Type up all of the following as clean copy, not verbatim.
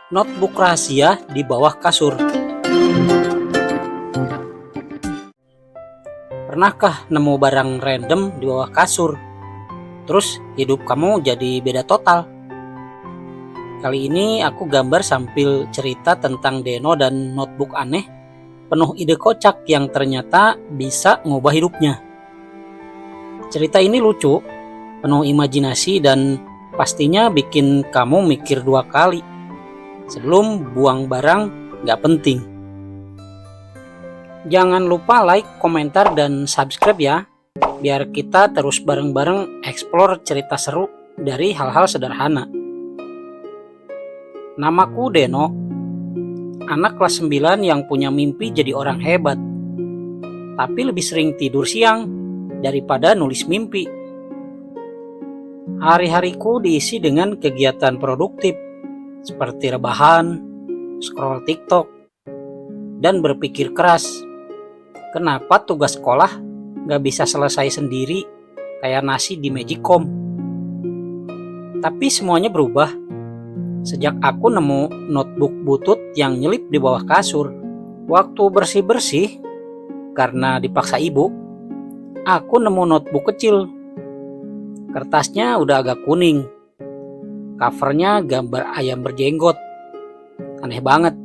Notebook rahasia di bawah kasur. Pernahkah nemu barang random di bawah kasur? Terus hidup kamu jadi beda total. Kali ini aku gambar sambil cerita tentang Deno dan notebook aneh penuh ide kocak yang ternyata bisa ngubah hidupnya. Cerita ini lucu, penuh imajinasi dan pastinya bikin kamu mikir 2 kali sebelum buang barang gak penting. Jangan lupa like, komentar, dan subscribe ya, biar kita terus bareng-bareng explore cerita seru dari hal-hal sederhana. Namaku Deno, anak kelas 9 yang punya mimpi jadi orang hebat, tapi lebih sering tidur siang daripada nulis mimpi. Hari-hariku diisi dengan kegiatan produktif, seperti rebahan, scroll TikTok, dan berpikir keras. Kenapa tugas sekolah gak bisa selesai sendiri kayak nasi di Magicom? Tapi semuanya berubah sejak aku nemu notebook butut yang nyelip di bawah kasur. Waktu bersih-bersih karena dipaksa ibu, aku nemu notebook kecil. Kertasnya udah agak kuning. Covernya gambar ayam berjenggot. Aneh banget.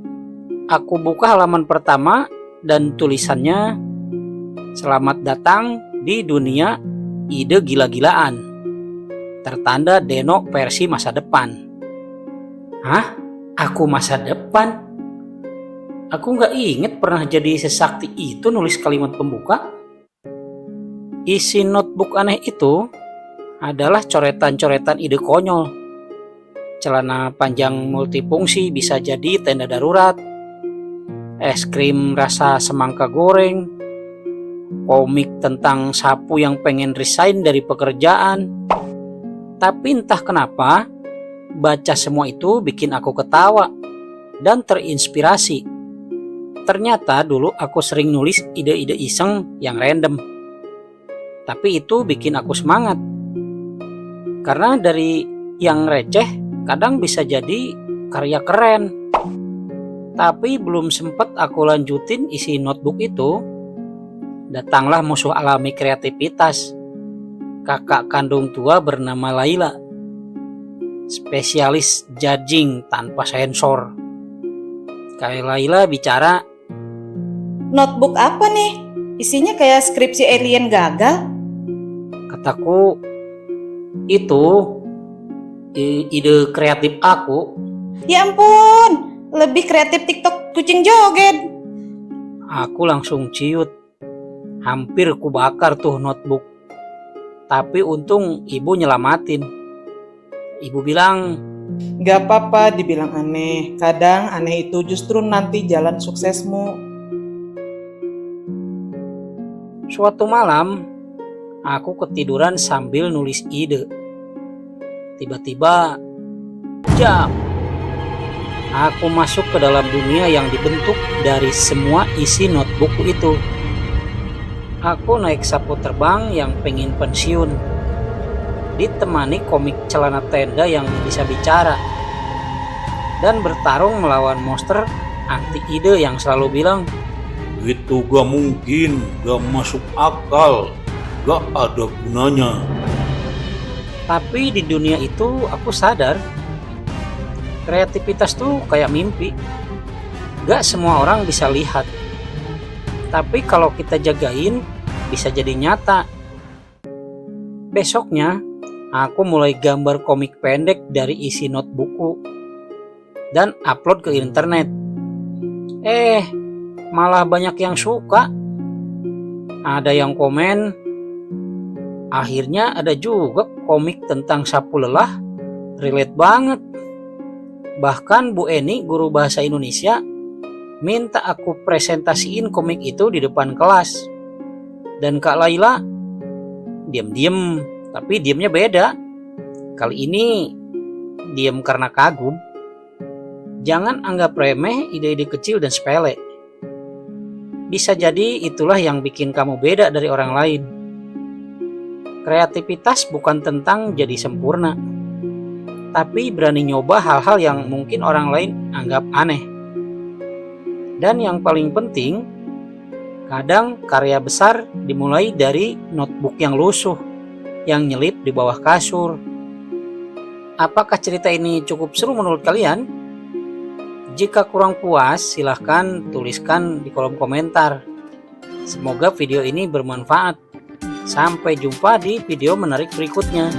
Aku buka halaman pertama dan tulisannya, "Selamat datang di dunia ide gila-gilaan. Tertanda Deno versi masa depan." Hah? Aku masa depan? Aku gak inget pernah jadi sesakti itu nulis kalimat pembuka. Isi notebook aneh itu adalah coretan-coretan ide konyol. Celana panjang multifungsi bisa jadi tenda darurat, es krim rasa semangka goreng, komik tentang sapu yang pengen resign dari pekerjaan. Tapi entah kenapa, baca semua itu bikin aku ketawa dan terinspirasi. Ternyata dulu aku sering nulis ide-ide iseng yang random. Tapi itu bikin aku semangat. Karena dari yang receh kadang bisa jadi karya keren. Tapi belum sempat aku lanjutin isi notebook itu, datanglah musuh alami kreativitas, kakak kandung tua bernama Laila, spesialis judging tanpa sensor. Kayak Laila bicara, "Notebook apa nih? Isinya kayak skripsi alien gagal." kataku, "Itu ide kreatif aku." "Ya ampun, lebih kreatif TikTok kucing joget." Aku langsung ciut. Hampir kubakar tuh notebook. Tapi untung ibu nyelamatin. Ibu bilang, "Gak apa-apa dibilang aneh. Kadang aneh itu justru nanti jalan suksesmu." suatu malam aku ketiduran sambil nulis ide. Tiba-tiba, jam. Aku masuk ke dalam dunia yang dibentuk dari semua isi notebookku itu. Aku naik sapu terbang yang pengen pensiun, ditemani komik celana tenda yang bisa bicara, dan bertarung melawan monster anti ide yang selalu bilang, "Itu gak mungkin, gak masuk akal, gak ada gunanya." Tapi di dunia itu aku sadar, kreativitas tuh kayak mimpi. Gak semua orang bisa lihat. Tapi kalau kita jagain, bisa jadi nyata. Besoknya, aku mulai gambar komik pendek dari isi notebookku dan upload ke internet. Malah banyak yang suka. Ada yang komen. Akhirnya ada juga komik tentang sapu lelah. Relate banget. Bahkan Bu Eni, guru bahasa Indonesia, minta aku presentasiin komik itu di depan kelas. Dan Kak Laila diam-diam, tapi diamnya beda. Kali ini diam karena kagum. Jangan anggap remeh ide-ide kecil dan sepele. Bisa jadi itulah yang bikin kamu beda dari orang lain. Kreativitas bukan tentang jadi sempurna, tapi berani nyoba hal-hal yang mungkin orang lain anggap aneh. Dan yang paling penting, kadang karya besar dimulai dari notebook yang lusuh, yang nyelip di bawah kasur. Apakah cerita ini cukup seru menurut kalian? Jika kurang puas, silahkan tuliskan di kolom komentar. Semoga video ini bermanfaat. Sampai jumpa di video menarik berikutnya.